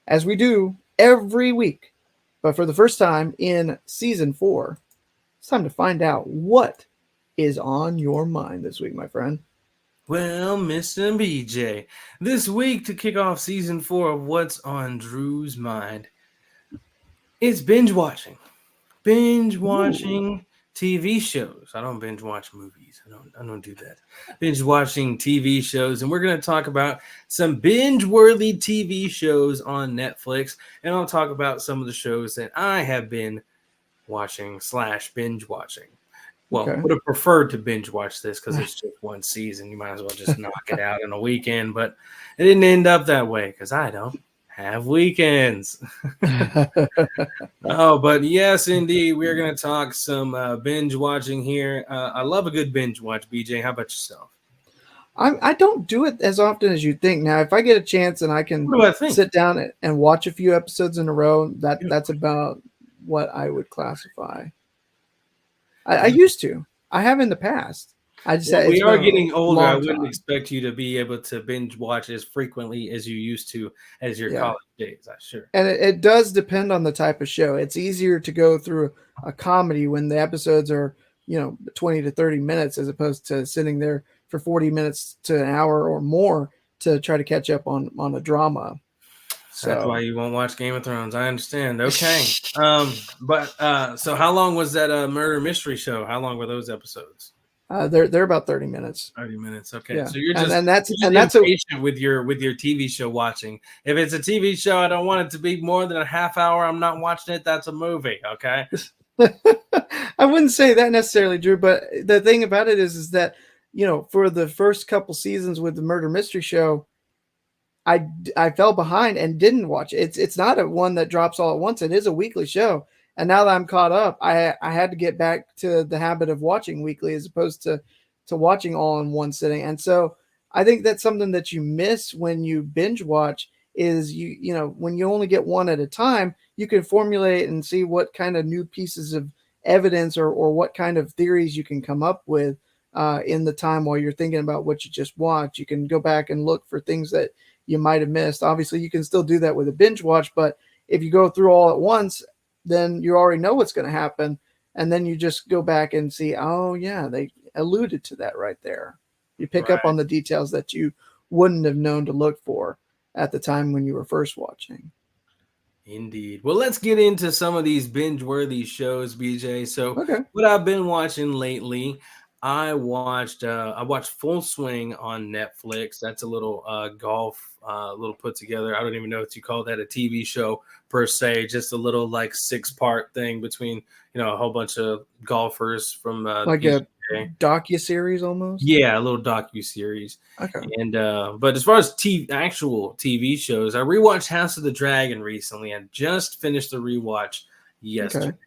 as we do every week. But for the first time in season 4, it's time to find out what is on your mind this week, my friend. Well, Mr. BJ, this week to kick off season 4 of What's on Drew's Mind, it's binge watching. Binge Ooh, watching TV shows. I don't binge watch movies. I don't do that. Binge watching TV shows, and we're going to talk about some binge-worthy TV shows on Netflix, and I'll talk about some of the shows that I have been watching / binge watching. Well, okay. would have preferred to binge watch this because it's just one season. You might as well just knock it out in a weekend, but it didn't end up that way because I don't have weekends. Oh, but yes, indeed, we're going to talk some binge watching here. I love a good binge watch, BJ. How about yourself? I don't do it as often as you think. Now, if I get a chance and I can What do I think? sit down and watch a few episodes in a row, Yeah. that's about what I would classify. I used to. I have in the past. I just Well, said it's we been are a getting older. I long wouldn't time. expect you to be able to binge watch as frequently as you used to as your Yeah. college days. I sure. And it does depend on the type of show. It's easier to go through a comedy when the episodes are, 20 to 30 minutes as opposed to sitting there for 40 minutes to an hour or more to try to catch up on a drama. That's why So you won't watch Game of Thrones. I understand. Okay. But so how long was that murder mystery show? How long were those episodes? they're about 30 minutes. 30 minutes. Okay. Yeah. So you're And just and that's you're and just that's a impatient with your TV show watching. If it's a TV show, I don't want it to be more than a half hour. I'm not watching it. That's a movie. Okay. I wouldn't say that necessarily, Drew, but the thing about it is that, for the first couple seasons with the murder mystery show, I fell behind and didn't watch it. It's not a one that drops all at once. It is a weekly show. And now that I'm caught up, I had to get back to the habit of watching weekly as opposed to watching all in one sitting. And so I think that's something that you miss when you binge watch is when you only get one at a time, you can formulate and see what kind of new pieces of evidence or what kind of theories you can come up with in the time while you're thinking about what you just watched. You can go back and look for things that you might have missed. Obviously, you can still do that with a binge watch, but if you go through all at once, then you already know what's going to happen. And then you just go back and see, oh, yeah, they alluded to that right there. You pick up Right. on the details that you wouldn't have known to look for at the time when you were first watching. Indeed. Well, let's get into some of these binge-worthy shows, BJ. So, Okay. what I've been watching lately, I watched Full Swing on Netflix. That's a little golf, little put together. I don't even know what you call that, a TV show per se. Just a little like 6-part thing between a whole bunch of golfers from the Like a PGA. docu-series almost. Yeah, a little docu series. Okay. And but as far as actual TV shows, I rewatched House of the Dragon recently. I just finished the rewatch Okay. yesterday.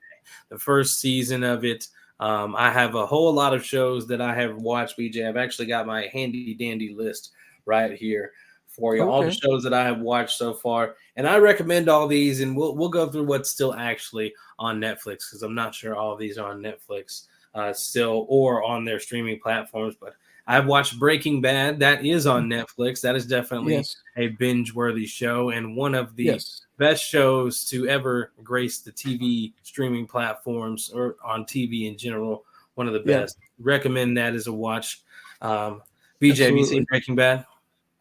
The first season of it. I have a whole lot of shows that I have watched, BJ. I've actually got my handy dandy list right here for you. All the Okay. shows that I have watched so far, and I recommend all these. And we'll go through what's still actually on Netflix because I'm not sure all of these are on Netflix still or on their streaming platforms. But I've watched Breaking Bad. That is on Netflix. That is definitely Yes. a binge-worthy show and one of the Yes. best shows to ever grace the TV streaming platforms or on TV in general. One of the Yeah. best. Recommend that as a watch. BJ, have you seen Absolutely. Breaking Bad?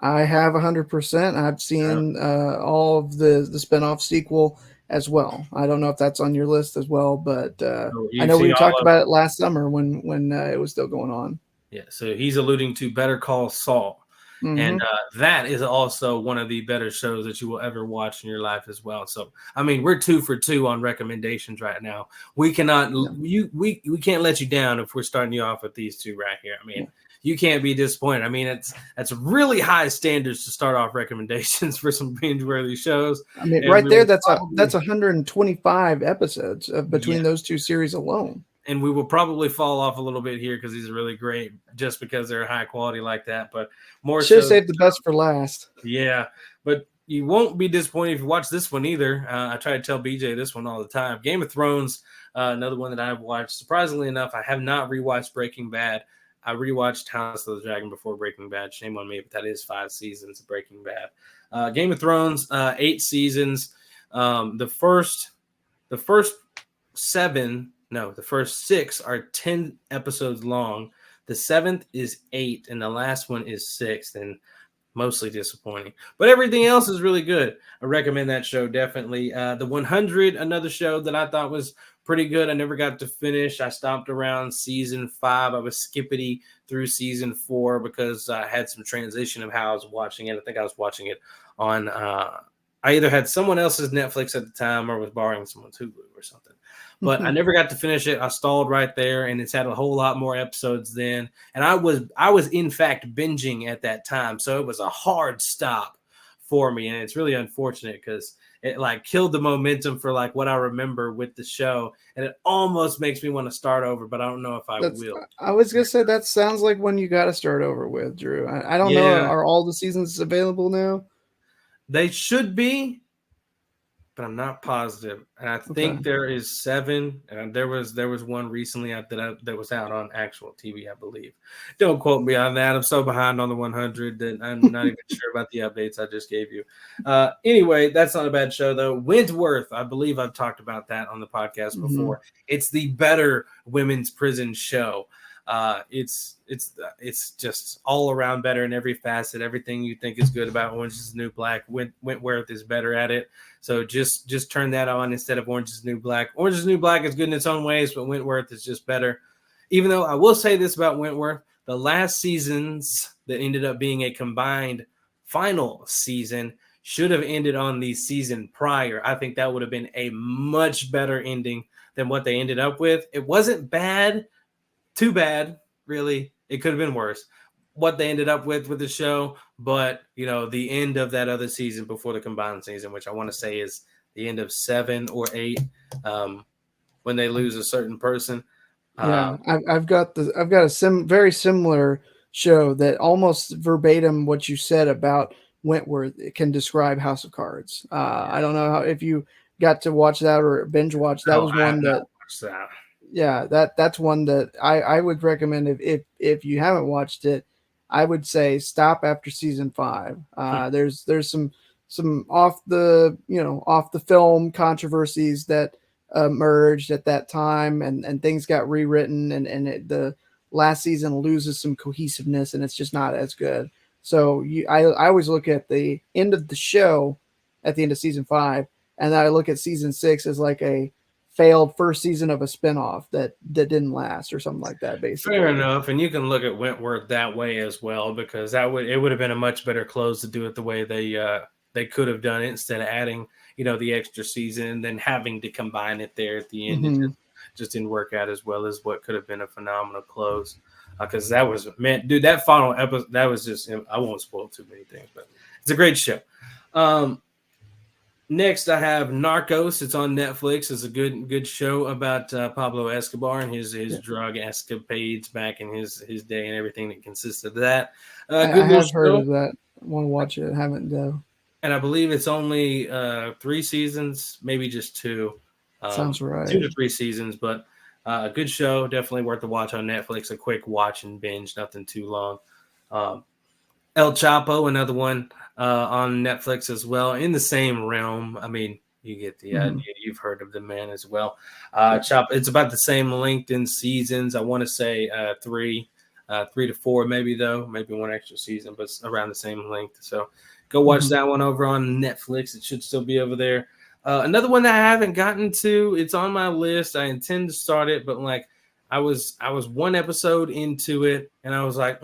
I have 100%. I've Uh, seen all of the spinoff sequel as well. I don't know if that's on your list as well, but I you've know seen we all talked of about it last summer when it was still going on. Yeah, so he's alluding to Better Call Saul. And Hmm. that is also one of the better shows that you will ever watch in your life as well. So, I mean, we're 2 for 2 on recommendations right now. We cannot, Yeah, we can't let you down if we're starting you off with these two right here. I mean, yeah. you can't be disappointed. I mean, that's really high standards to start off recommendations for some binge-worthy shows, I mean, and right we there, will that's probably, 125 episodes yeah, between those two series alone. and we will probably fall off a little bit here because these are really great just because they're high quality like that. But more Should have shows. saved the best for last. Yeah, but you won't be disappointed if you watch this one either. I try to tell BJ this one all the time. Game of Thrones, another one that I've watched. Surprisingly enough, I have not rewatched Breaking Bad. I rewatched House of the Dragon before Breaking Bad. Shame on me, but that is 5 seasons of Breaking Bad. Game of Thrones, 8 seasons. The first the first 6 are 10 episodes long. The 7th is 8, and the last one is 6, and mostly disappointing. But everything else is really good. I recommend that show definitely. The 100, another show that I thought was pretty good. I never got to finish. I stopped around season 5. I was skippity through season 4 because I had some transition of how I was watching it. I think I was watching it on. I either had someone else's Netflix at the time or was borrowing someone's Hulu or something. But I never got to finish it. I stalled right there, and it's had a whole lot more episodes then. And I was in fact binging at that time, so it was a hard stop for me, and it's really unfortunate because it like killed the momentum for like what I remember with the show, and it almost makes me want to start over, but I don't know if I That's. will. I was gonna say that sounds like one you got to start over with, Drew. I don't know. Yeah, Are all the seasons available now? they should be, but I'm not positive. And I Okay. think there is 7. And there was one recently that was out on actual TV, I believe. Don't quote me on that. I'm so behind on the 100 that I'm not even sure about the updates I just gave you. Anyway, that's not a bad show though. Wentworth, I believe I've talked about that on the podcast Mm-hmm. before. It's the better women's prison show. It's just all around better in every facet. Everything you think is good about Orange is the New Black, Wentworth is better at it. So just turn that on instead of Orange is the New Black. Orange is the New Black is good in its own ways, but Wentworth is just better. Even though I will say this about Wentworth, the last seasons that ended up being a combined final season should have ended on the season prior. I think that would have been a much better ending than what they ended up with. It wasn't bad, too bad, really. It could have been worse. What they ended up with the show, but the end of that other season before the combined season, which I want to say is the end of 7 or 8, when they lose a certain person. Yeah, Um, I've got a very similar show that almost verbatim what you said about Wentworth it can describe House of Cards. I don't know how if you got to watch that or binge watch. That no, was I have one not that watched that. yeah, that's one that I would recommend if you haven't watched it, I would say stop after season 5. There's some off the off the film controversies that emerged at that time, and things got rewritten, the last season loses some cohesiveness, and it's just not as good. So I always look at the end of the show at the end of season 5, and then I look at season 6 as like a failed first season of a spinoff that didn't last or something like that Fair basically. enough, and you can look at Wentworth that way as well because it would have been a much better close to do it the way they could have done it instead of adding the extra season and then having to combine it there at the end. It Mm-hmm. just didn't work out as well as what could have been a phenomenal close because that was man, dude. That final episode that was just I won't spoil too many things, but it's a great show. Um, Next, I have Narcos. It's on Netflix. It's a good show about Pablo Escobar and his Yeah, drug escapades back in his day and everything that consists of that. I Good little have heard show, of that. I want to watch it. I haven't though. and I believe it's only 3 seasons, maybe just 2, Sounds 2 to 3 seasons, but a good show. Definitely worth a watch on Netflix. A quick watch and binge, nothing too long. Um, El Chapo, another one on Netflix as well, in the same realm. I mean, you get the mm-hmm. idea. You've heard of the man as well. Yeah. It's about the same length in seasons. I want to say 3 to 4, maybe though, maybe one extra season, but it's around the same length. So go watch Mm-hmm. that one over on Netflix. It should still be over there. Another one that I haven't gotten to. It's on my list. I intend to start it, but like I was one episode into it, and I was like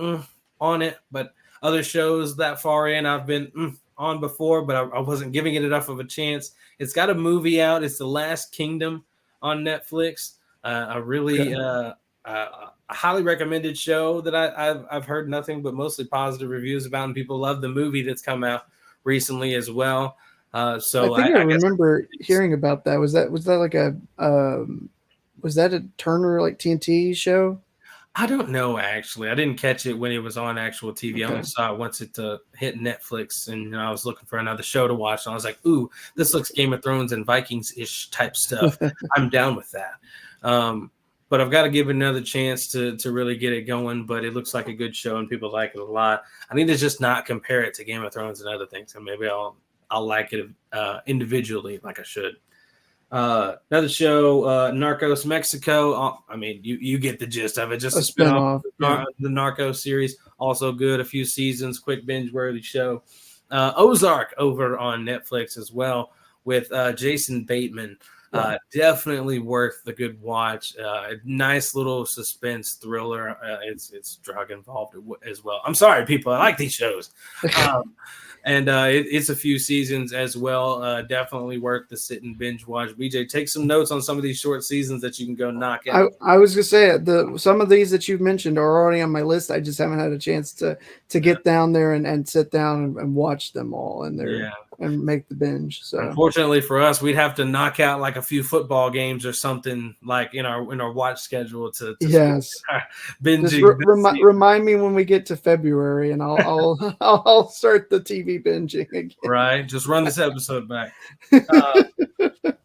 on it, but other shows that far in I've been on before, but I wasn't giving it enough of a chance. It's got a movie out. It's The Last Kingdom on Netflix. A really Okay. a highly recommended show that I've heard nothing but mostly positive reviews about, and people love the movie that's come out recently as well. I So think I I guess remember hearing about that. Was that like a was that a Turner like TNT show? I don't know actually. I didn't catch it when it was on actual TV. I only Okay. saw it once it hit Netflix, and I was looking for another show to watch. And I was like, "Ooh, this looks Game of Thrones and Vikings ish type stuff. I'm down with that." Um, but I've got to give it another chance to really get it going. But it looks like a good show, and people like it a lot. I need to just not compare it to Game of Thrones and other things, and maybe I'll like it individually, like I should. Another show, Narcos Mexico. I mean, you get the gist of it. Just A a spinoff of spinoff. Yeah. the Narcos series. Also good. A few seasons. Quick binge-worthy show. Ozark over on Netflix as well with Jason Bateman. Definitely worth the good watch. Nice little suspense thriller. It's drug involved as well. I'm sorry, people. I like these shows. And it's a few seasons as well. Definitely worth the sit and binge watch. BJ, take some notes on some of these short seasons that you can go knock out. I was gonna say some of these that you've mentioned are already on my list. I just haven't had a chance to get down there and sit down and watch them all and make the binge. So unfortunately for us, we'd have to knock out like a few football games or something like in our watch schedule to yes. binging. Just remind me when we get to February, and I'll start the TV binging again. Right, just run this episode back.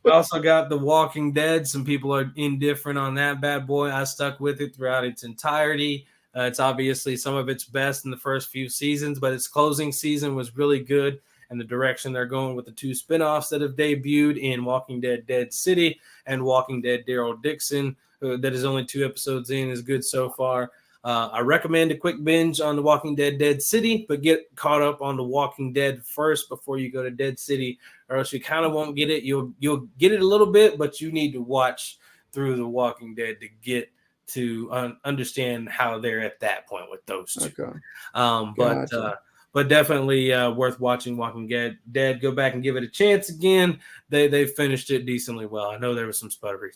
We also got The Walking Dead. Some people are indifferent on that bad boy. I stuck with it throughout its entirety. It's obviously some of its best in the first few seasons, but its closing season was really good. And the direction they're going with the two spinoffs that have debuted in Walking Dead Dead City and Walking Dead Daryl Dixon, that is only 2 episodes in, is good so far. I recommend a quick binge on The Walking Dead Dead City, but get caught up on The Walking Dead first before you go to Dead City, or else you kind of won't get it. You'll get it a little bit, but you need to watch through The Walking Dead to get to understand how they're at that point with those two. Okay. Gotcha. But definitely worth watching Walking Dead. Go back and give it a chance again. They finished it decently well. I know there were some sputtery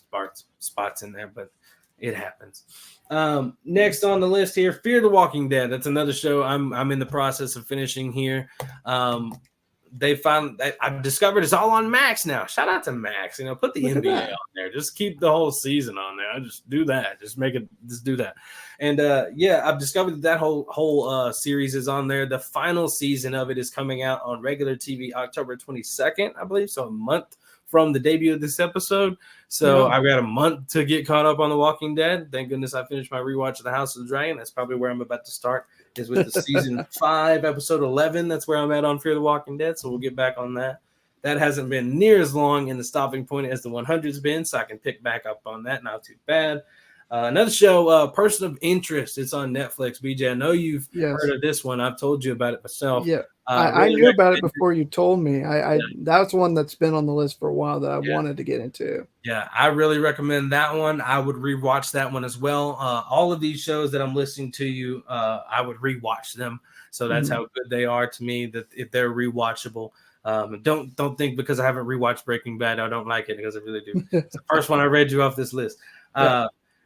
spots in there, but it happens. Next on the list here, Fear the Walking Dead. That's another show I'm in the process of finishing here. I've discovered it's all on Max now. Shout out to Max. Put the NBA on there. Just keep the whole season on there. Just do that. Just do that. And I've discovered that whole series is on there. The final season of it is coming out on regular TV October 22nd, I believe. So a month from the debut of this episode. So I've got a month to get caught up on The Walking Dead. Thank goodness I finished my rewatch of The House of the Dragon. That's probably where I'm about to start, is with the season 5, episode 11. That's where I'm at on Fear the Walking Dead. So we'll get back on that. That hasn't been near as long in the stopping point as the 100's been, so I can pick back up on that. Not too bad. Another show, Person of Interest. It's on Netflix. BJ, I know you've heard of this one. I've told you about it myself. Yeah, I knew about it before you told me. That's one that's been on the list for a while that I wanted to get into. Yeah, I really recommend that one. I would rewatch that one as well. All of these shows that I'm listening to you, I would rewatch them. So that's how good they are to me, that if they're rewatchable. Don't think because I haven't rewatched Breaking Bad, I don't like it, because I really do. It's the first one I read you off this list.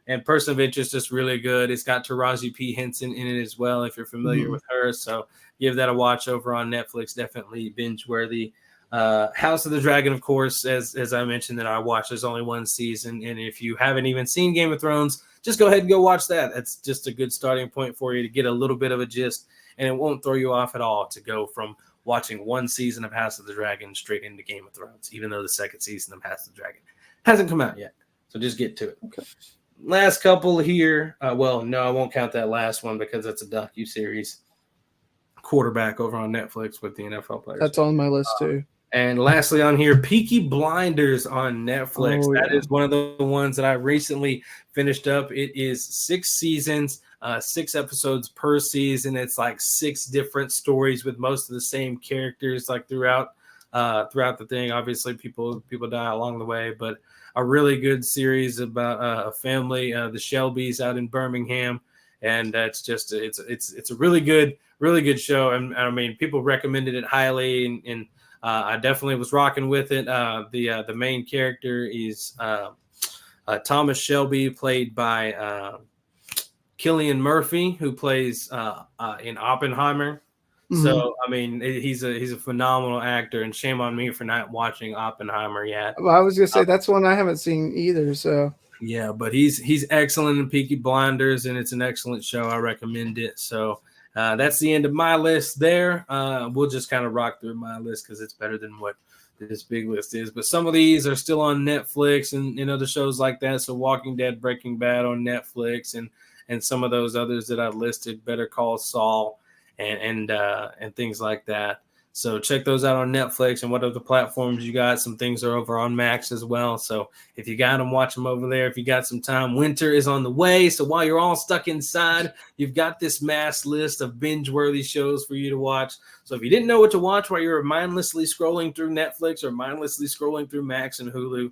And Person of Interest is really good. It's got Taraji P. Henson in it as well, if you're familiar with her. So give that a watch over on Netflix. Definitely binge-worthy. House of the Dragon, of course, as I mentioned that I watched, there's only one season. And if you haven't even seen Game of Thrones, just go ahead and go watch that. That's just a good starting point for you to get a little bit of a gist. And it won't throw you off at all to go from watching one season of House of the Dragon straight into Game of Thrones, even though the second season of House of the Dragon hasn't come out yet. So just get to it. Okay. Last couple here. Well, no, I won't count that last one because that's a docu-series. Quarterback over on Netflix with the NFL players. That's on my list too. And lastly on here, Peaky Blinders on Netflix. That is one of the ones that I recently finished up. It is 6 seasons, 6 episodes per season. It's like 6 different stories with most of the same characters like throughout the thing. Obviously, people die along the way, but a really good series about a family, the Shelbys out in Birmingham, and it's a really good show. And I mean, people recommended it highly, and I definitely was rocking with it. The main character is Thomas Shelby, played by Cillian Murphy, who plays in Oppenheimer. So I mean, he's a phenomenal actor, and shame on me for not watching Oppenheimer yet. Well, I was gonna say that's one I haven't seen either. So yeah, but he's excellent in Peaky Blinders, and it's an excellent show. I recommend it. So that's the end of my list. There, we'll just kind of rock through my list because it's better than what this big list is. But some of these are still on Netflix and other shows like that. So Walking Dead, Breaking Bad on Netflix, and some of those others that I listed, Better Call Saul, and things like that. So check those out on Netflix and what other platforms you got. Some things are over on Max as well. So if you got them, watch them over there. If you got some time, winter is on the way. So while you're all stuck inside, you've got this mass list of binge-worthy shows for you to watch. So if you didn't know what to watch while you were mindlessly scrolling through Netflix or mindlessly scrolling through Max and Hulu,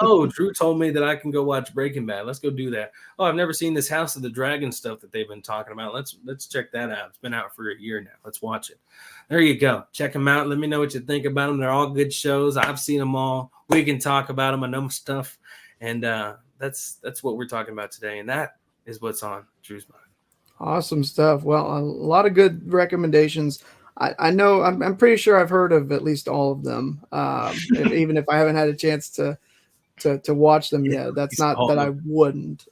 oh, Drew told me that I can go watch Breaking Bad. Let's go do that. Oh, I've never seen this House of the Dragon stuff that they've been talking about. Let's check that out. It's been out for a year now. Let's watch it. There you go. Check them out. Let me know what you think about them. They're all good shows. I've seen them all. We can talk about them. I know stuff, and that's what we're talking about today. And that is what's on Drew's mind. Awesome stuff. Well, a lot of good recommendations. I know I'm pretty sure I've heard of at least all of them. Even if I haven't had a chance to watch them yet, that's not that I wouldn't.